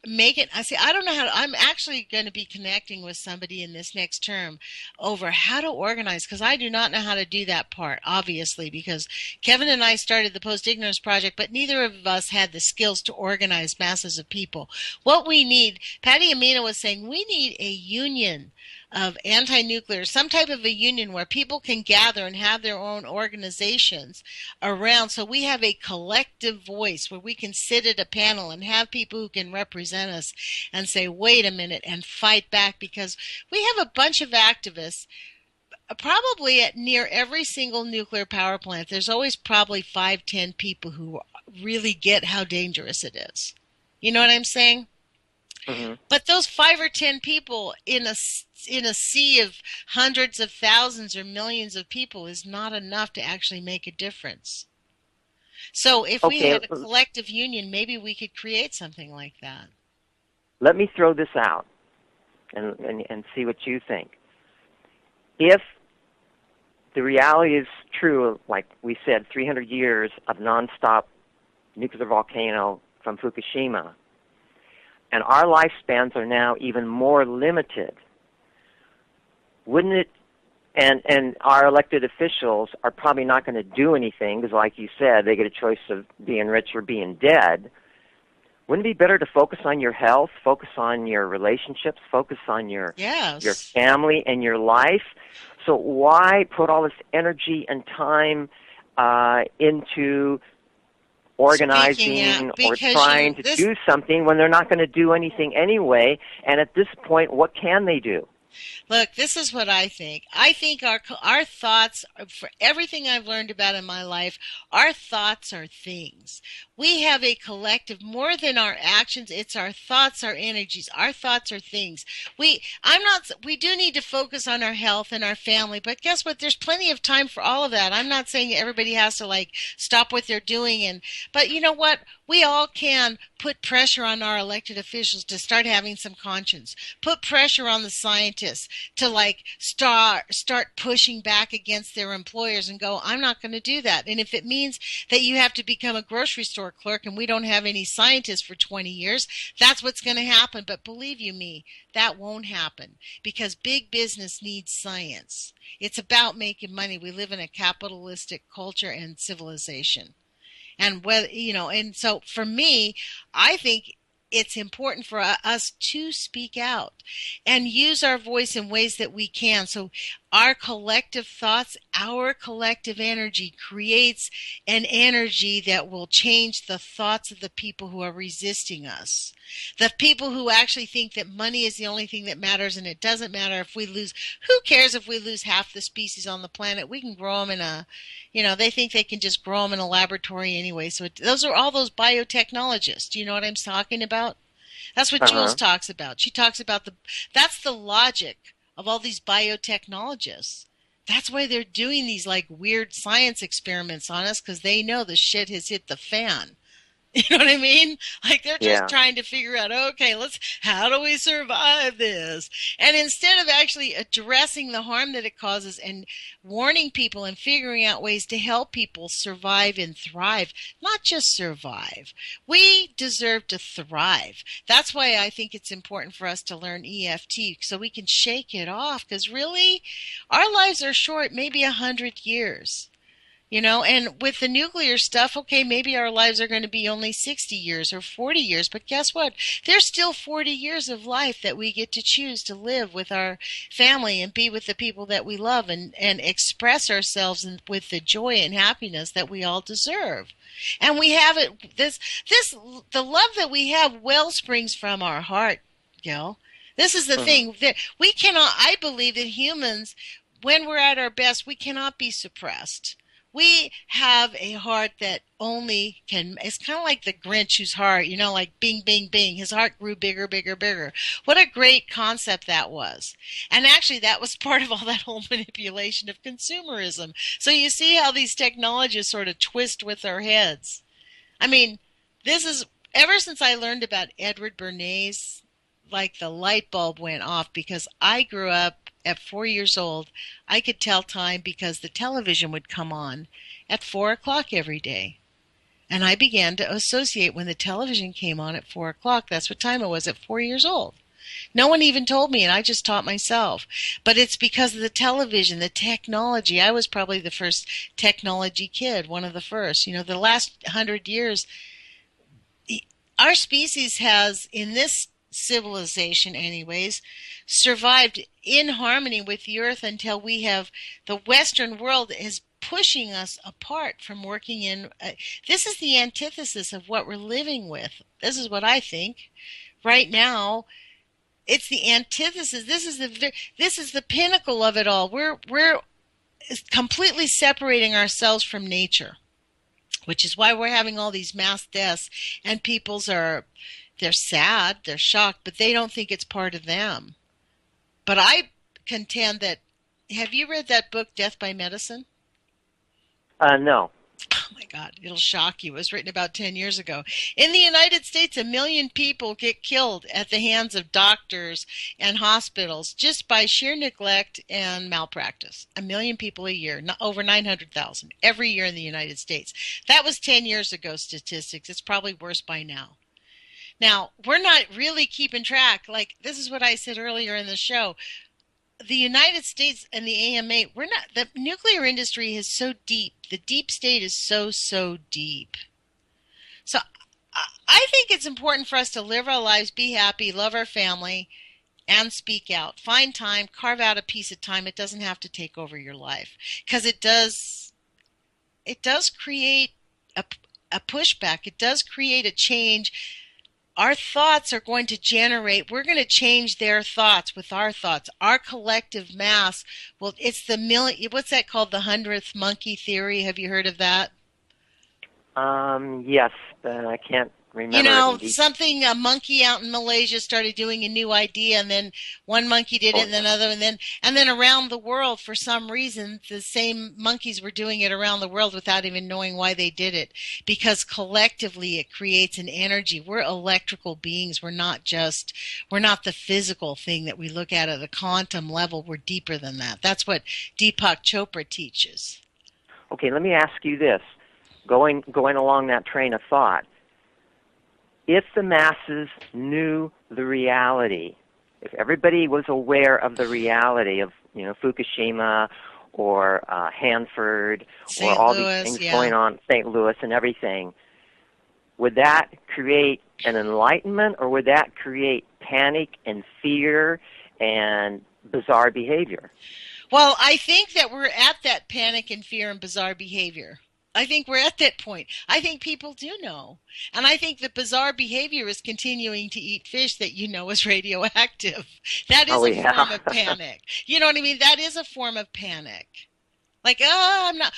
make it. I don't know I'm actually going to be connecting with somebody in this next term over how to organize, because I do not know how to do that part, obviously, because Kevin and I started the Post Ignorance Project, but neither of us had the skills to organize masses of people. What we need, Patty Amino was saying, we need a union anti-nuclear, some type of a union where people can gather and have their own organizations around, so we have a collective voice where we can sit at a panel and have people who can represent us and say, wait a minute, and fight back, because we have a bunch of activists. Probably at near every single nuclear power plant, there's always probably 5, 10 people who really get how dangerous it is. You know what I'm saying? Mm-hmm. But those 5 or 10 people in a sea of hundreds of thousands or millions of people is not enough to actually make a difference. So if we had a collective union, maybe we could create something like that. Let me throw this out and see what you think. If the reality is true, like we said, 300 years of nonstop nuclear volcano from Fukushima, and our lifespans are now even more limited, wouldn't it, and our elected officials are probably not going to do anything because, like you said, they get a choice of being rich or being dead. Wouldn't it be better to focus on your health, focus on your relationships, focus on your family and your life? So why put all this energy and time into organizing or trying to do something when they're not going to do anything anyway? And at this point, what can they do? Look, this is what I think. I think our thoughts, for everything I've learned about in my life, our thoughts are things. We have a collective, more than our actions, it's our thoughts, our energies. Our thoughts are things. We do need to focus on our health and our family, but guess what? There's plenty of time for all of that. I'm not saying everybody has to stop what they're doing, but you know what? We all can put pressure on our elected officials to start having some conscience. Put pressure on the scientists to start pushing back against their employers and go, I'm not going to do that. And if it means that you have to become a grocery store clerk and we don't have any scientists for 20 years, that's what's going to happen. But believe you me, that won't happen because big business needs science. It's about making money. We live in a capitalistic culture and civilization. And and so for me, I think it's important for us to speak out and use our voice in ways that we can. So our collective thoughts, our collective energy creates an energy that will change the thoughts of the people who are resisting us. The people who actually think that money is the only thing that matters and it doesn't matter if we lose. Who cares if we lose half the species on the planet? We can grow them they think they can just grow them in a laboratory anyway. So those are all those biotechnologists. Do you know what I'm talking about? That's what Jules talks about. She talks about that's the logic of all these biotechnologists. That's why they're doing these weird science experiments on us, because they know the shit has hit the fan. You know what I mean? They're just trying to figure out, okay, how do we survive this? And instead of actually addressing the harm that it causes and warning people and figuring out ways to help people survive and thrive, not just survive. We deserve to thrive. That's why I think it's important for us to learn EFT so we can shake it off, because really, our lives are short, maybe 100 years. And with the nuclear stuff, okay, maybe our lives are going to be only 60 years or 40 years, but guess what? There's still 40 years of life that we get to choose to live with our family and be with the people that we love and express ourselves with the joy and happiness that we all deserve. And we have it, the love that we have well springs from our heart, Gil. This is the thing that we cannot, I believe that humans, when we're at our best, we cannot be suppressed. We have a heart that only can, it's kind of like the Grinch whose heart, bing, bing, bing, his heart grew bigger, bigger, bigger. What a great concept that was. And actually that was part of all that whole manipulation of consumerism. So you see how these technologies sort of twist with our heads. I mean, this is, ever since I learned about Edward Bernays, the light bulb went off, because I grew up at 4 years old. I could tell time because the television would come on at 4 o'clock every day. And I began to associate when the television came on at 4 o'clock, that's what time it was at 4 years old. No one even told me, and I just taught myself. But it's because of the television, the technology. I was probably the first technology kid, one of the first. The last 100 years, our species has, in this civilization anyways, survived in harmony with the earth until we have the Western world is pushing us apart from working in. This is the antithesis of what we're living with. This is what I think. Right now, it's the antithesis. This is the pinnacle of it all. We're completely separating ourselves from nature, which is why we're having all these mass deaths, and they're sad, they're shocked, but they don't think it's part of them. But I contend that, have you read that book, Death by Medicine? No. Oh my God, it'll shock you. It was written about 10 years ago. In the United States, 1 million people get killed at the hands of doctors and hospitals just by sheer neglect and malpractice. 1 million people a year, over 900,000 every year in the United States. That was 10 years ago statistics. It's probably worse by now. Now, we're not really keeping track. Like, this is what I said earlier in the show. The United States and the AMA, the nuclear industry is so deep. The deep state is so deep. So I think it's important for us to live our lives, be happy, love our family, and speak out. Find time, carve out a piece of time. It doesn't have to take over your life, because it does create a pushback. It does create a change. Our thoughts are going to generate, we're going to change their thoughts with our thoughts. Our collective mass, well, it's what's that called? The 100th monkey theory. Have you heard of that? Yes, but I can't remember. You know, something, a monkey out in Malaysia started doing a new idea, and then one monkey did it, and then another, and then around the world, for some reason, the same monkeys were doing it around the world without even knowing why they did it, because collectively it creates an energy. We're electrical beings. We're not the physical thing that we look at a quantum level. We're deeper than that. That's what Deepak Chopra teaches. Okay, let me ask you this. Going along that train of thought, if the masses knew the reality, if everybody was aware of the reality of, Fukushima or Hanford or all these things going on, St. Louis and everything, would that create an enlightenment, or would that create panic and fear and bizarre behavior? Well, I think that we're at that panic and fear and bizarre behavior. I think we're at that point. I think people do know. And I think the bizarre behavior is continuing to eat fish that is radioactive. That is a form of panic. You know what I mean? That is a form of panic. Like, I'm gonna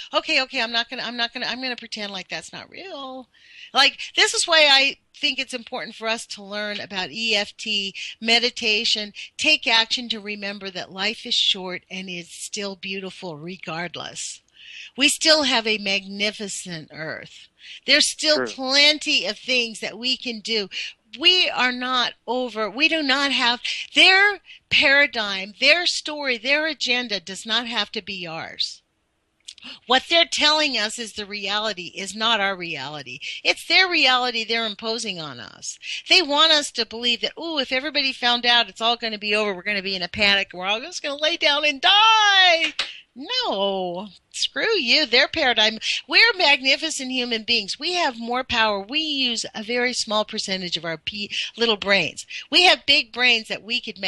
pretend like that's not real. Like, this is why I think it's important for us to learn about EFT, meditation, take action to remember that life is short and is still beautiful regardless. We still have a magnificent earth. There's still plenty of things that we can do. We are not over. We do not have their paradigm, their story, their agenda does not have to be ours. What they're telling us is the reality is not our reality. It's their reality they're imposing on us. They want us to believe that, if everybody found out, it's all going to be over. We're going to be in a panic. We're all just going to lay down and die. No, screw you. Their paradigm. We're magnificent human beings. We have more power. We use a very small percentage of our little brains. We have big brains that we could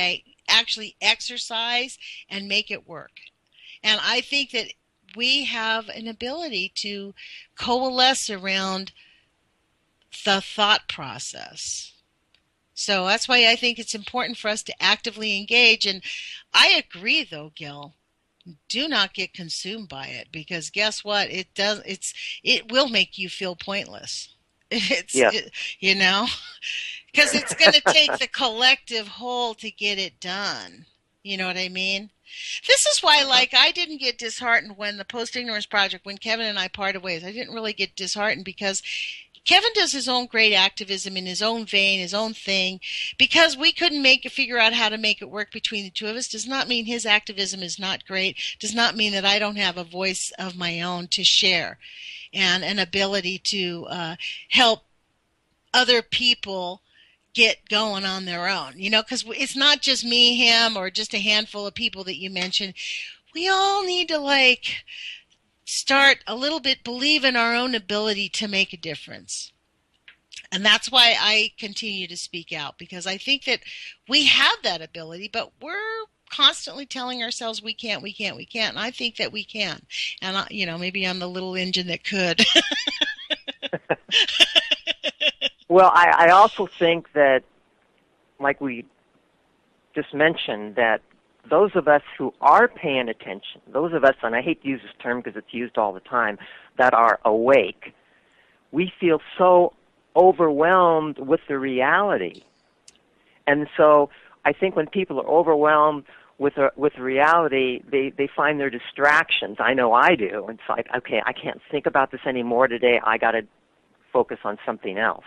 actually exercise and make it work. And I think that we have an ability to coalesce around the thought process. So that's why I think it's important for us to actively engage. And I agree, though, Gil. Do not get consumed by it, because guess what? It will make you feel pointless. Because it's going to take the collective whole to get it done. You know what I mean? This is why, I didn't get disheartened when the Post-Ignorance Project, when Kevin and I parted ways. I didn't really get disheartened because Kevin does his own great activism in his own vein, his own thing. Because we couldn't figure out how to make it work between the two of us does not mean his activism is not great, does not mean that I don't have a voice of my own to share and an ability to help other people get going on their own, because it's not just me, him, or just a handful of people that you mentioned. We all need to start a little bit, believe in our own ability to make a difference. And that's why I continue to speak out, because I think that we have that ability, but we're constantly telling ourselves we can't, we can't, we can't. And I think that we can. And, maybe I'm the little engine that could. Well, I also think that, like we just mentioned, that those of us who are paying attention, those of us, and I hate to use this term because it's used all the time, that are awake, we feel so overwhelmed with the reality. And so I think when people are overwhelmed with reality, they find their distractions. I know I do. It's like, okay, I can't think about this anymore today. I got to focus on something else.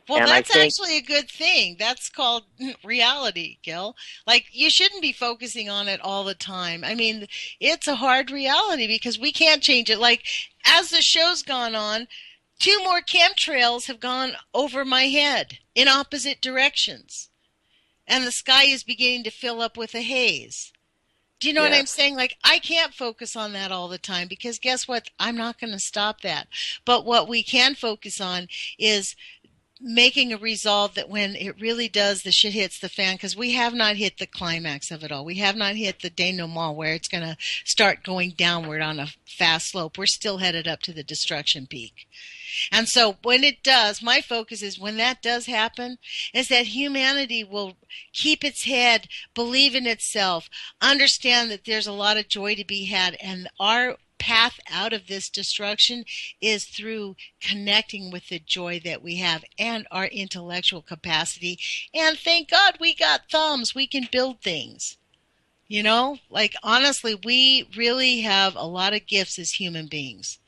Well, and that's actually a good thing. That's called reality, Gil. Like, you shouldn't be focusing on it all the time. I mean, it's a hard reality because we can't change it. Like, as the show's gone on, 2 more chemtrails have gone over my head in opposite directions. And the sky is beginning to fill up with a haze. Do you know what I'm saying? Like, I can't focus on that all the time because guess what? I'm not going to stop that. But what we can focus on is making a resolve that when it really does, the shit hits the fan, because we have not hit the climax of it all. We have not hit the denouement where it's going to start going downward on a fast slope. We're still headed up to the destruction peak. And so when it does, my focus is when that does happen, is that humanity will keep its head, believe in itself, understand that there's a lot of joy to be had, and our path out of this destruction is through connecting with the joy that we have and our intellectual capacity. And thank God we got thumbs. We can build things. Like, honestly, we really have a lot of gifts as human beings.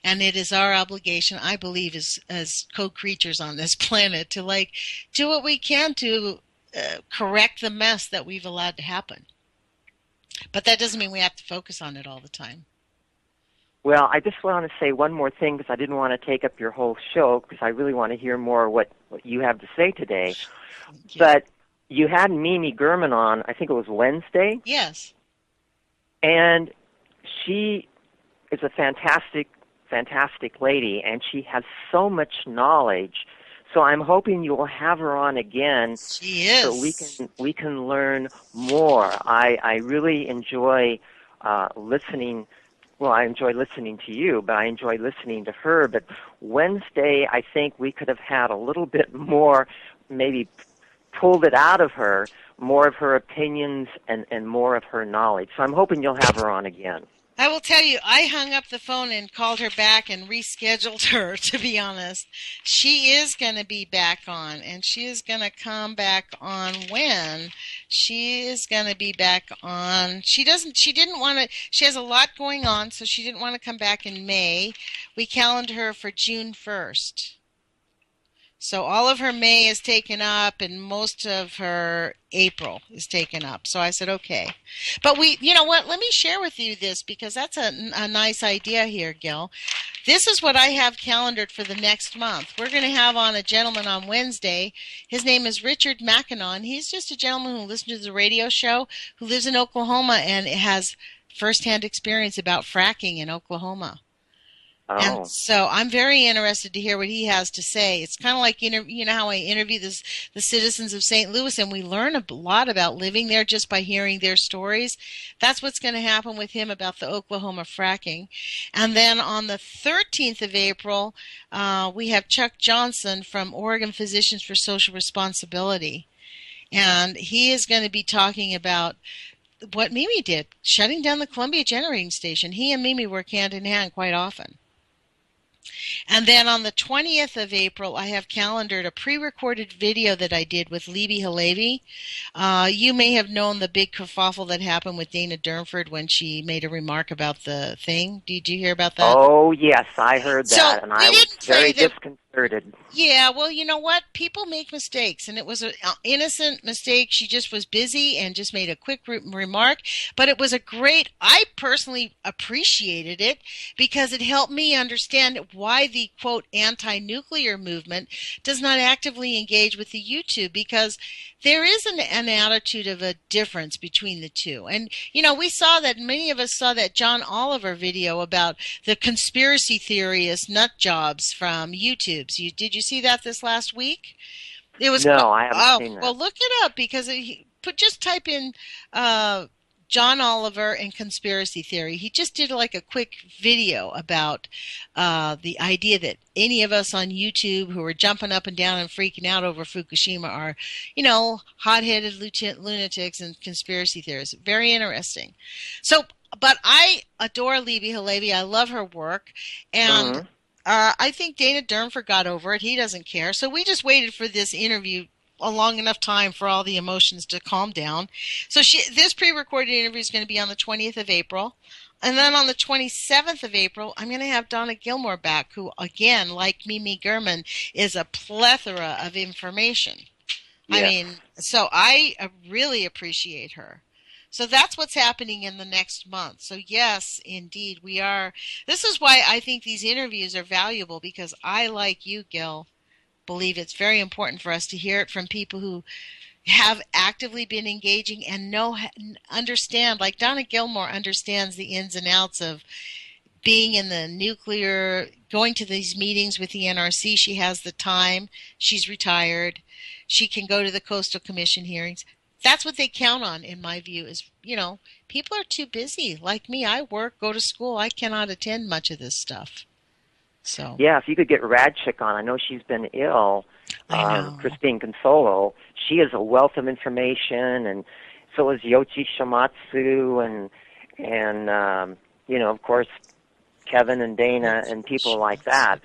And it is our obligation, I believe, as co-creatures on this planet to, do what we can to correct the mess that we've allowed to happen. But that doesn't mean we have to focus on it all the time. Well, I just want to say one more thing because I didn't want to take up your whole show because I really want to hear more what you have to say today. But you had Mimi Gurman on, I think it was Wednesday. Yes. And she is a fantastic lady, and she has so much knowledge. So I'm hoping you will have her on again. She is. So we can learn more. I really enjoy listening. Well, I enjoy listening to you, but I enjoy listening to her. But Wednesday, I think we could have had a little bit more, maybe pulled it out of her, more of her opinions and more of her knowledge. So I'm hoping you'll have her on again. I will tell you, I hung up the phone and called her back and rescheduled her, to be honest. She is going to be back on, and she is going to come back on when? She is going to be back on. She didn't want to, she has a lot going on, so she didn't want to come back in May. We calendared her for June 1st. So all of her May is taken up, and most of her April is taken up. So I said, okay. But you know what? Let me share with you this, because that's a nice idea here, Gil. This is what I have calendared for the next month. We're going to have on a gentleman on Wednesday. His name is Richard Mackinnon. He's just a gentleman who listens to the radio show, who lives in Oklahoma and has firsthand experience about fracking in Oklahoma. And so I'm very interested to hear what he has to say. It's kind of like, you know how I interview the citizens of St. Louis, and we learn a lot about living there just by hearing their stories. That's what's going to happen with him about the Oklahoma fracking. And then on the 13th of April, we have Chuck Johnson from Oregon Physicians for Social Responsibility. And he is going to be talking about what Mimi did, shutting down the Columbia Generating Station. He and Mimi work hand in hand quite often. And then on the 20th of April, I have calendared a pre-recorded video that I did with Libby Halevi. You may have known the big kerfuffle that happened with Dana Durnford when she made a remark about the thing. Did you hear about that? Oh, yes, I heard that, and I was very disconcerted. Yeah, well, you know what? People make mistakes, and it was an innocent mistake. She just was busy and just made a quick remark, but it was I personally appreciated it because it helped me understand why the, quote, anti-nuclear movement does not actively engage with the YouTube, because there is an attitude of a difference between the two. And, many of us saw that John Oliver video about the conspiracy theorist nut jobs from YouTube. tubes. Did you see that this last week? It was No, I haven't seen that. Well, look it up because just type in John Oliver and conspiracy theory. He just did like a quick video about the idea that any of us on YouTube who are jumping up and down and freaking out over Fukushima are, hot-headed lunatics and conspiracy theorists. Very interesting. So, but I adore Libby Halevi. I love her work, and I think Dana Durnford got over it. He doesn't care. So we just waited for this interview a long enough time for all the emotions to calm down. So this pre-recorded interview is going to be on the 20th of April. And then on the 27th of April, I'm going to have Donna Gilmore back, who, again, like Mimi Gurman, is a plethora of information. Yeah. I mean, so I really appreciate her. So that's what's happening in the next month. So yes, indeed, we are. This is why I think these interviews are valuable, because I, like you, Gil, believe it's very important for us to hear it from people who have actively been engaging and understand, like Donna Gilmore understands the ins and outs of being in the nuclear, going to these meetings with the NRC. She has the time. She's retired. She can go to the Coastal Commission hearings. That's what they count on, in my view, is, people are too busy. Like me, I work, go to school. I cannot attend much of this stuff. So yeah, if you could get Radchick on, I know she's been ill. Christine Consolo, she has a wealth of information, and so is Yoichi Shimatsu, and of course, Kevin and Dana and people like that.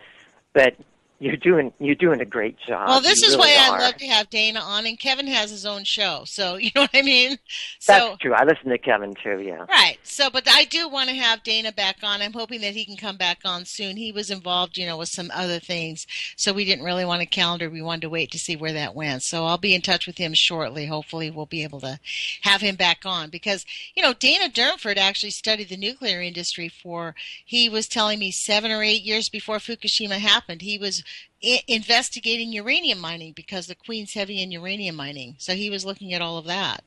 But you're doing a great job. Well, this you is really why are. I love to have Dana on, and Kevin has his own show, so you know what I mean? That's true. I listen to Kevin too, yeah. Right. So, but I do want to have Dana back on. I'm hoping that he can come back on soon. He was involved, with some other things, so we didn't really want to calendar. We wanted to wait to see where that went. So I'll be in touch with him shortly. Hopefully we'll be able to have him back on, because, Dana Durnford actually studied the nuclear industry he was telling me 7 or 8 years before Fukushima happened. He was investigating uranium mining because the Queen's heavy in uranium mining. So he was looking at all of that.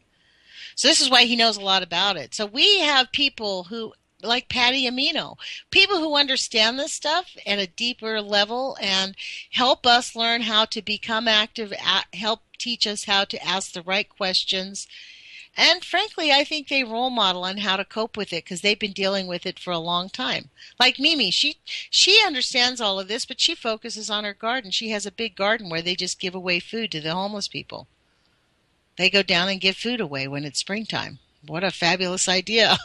So this is why he knows a lot about it. So we have people who, like Patty Amino, people who understand this stuff at a deeper level and help us learn how to become active, help teach us how to ask the right questions. And frankly, I think they role model on how to cope with it, because they've been dealing with it for a long time. Like Mimi, she understands all of this, but she focuses on her garden. She has a big garden where they just give away food to the homeless people. They go down and give food away when it's springtime. What a fabulous idea.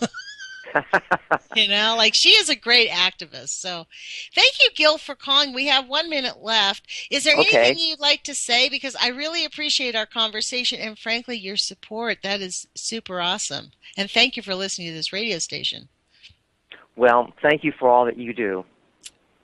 She is a great activist. So thank you, Gil, for calling. We have 1 minute left. Is there anything you'd like to say? Because I really appreciate our conversation and, frankly, your support. That is super awesome. And thank you for listening to this radio station. Well, thank you for all that you do.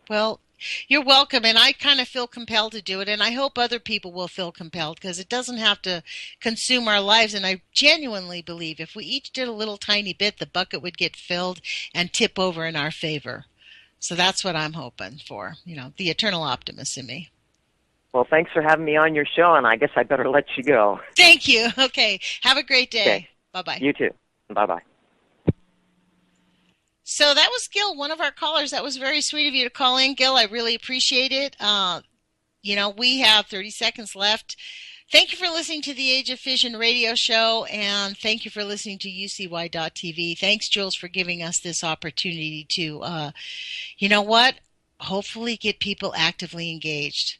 Well, you're welcome, and I kind of feel compelled to do it, and I hope other people will feel compelled, because it doesn't have to consume our lives, and I genuinely believe if we each did a little tiny bit, the bucket would get filled and tip over in our favor. So that's what I'm hoping for, the eternal optimist in me. Well, thanks for having me on your show, and I guess I better let you go. Thank you. Okay. Have a great day. Okay. Bye-bye. You too. Bye-bye. So that was Gil, one of our callers. That was very sweet of you to call in, Gil. I really appreciate it. We have 30 seconds left. Thank you for listening to the Age of Fission radio show, and thank you for listening to UCY.TV. Thanks, Jules, for giving us this opportunity to, hopefully get people actively engaged.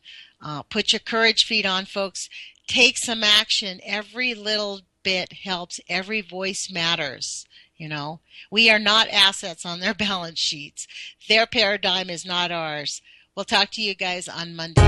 Put your courage feet on, folks. Take some action. Every little bit helps. Every voice matters. We are not assets on their balance sheets. Their paradigm is not ours. We'll talk to you guys on Monday.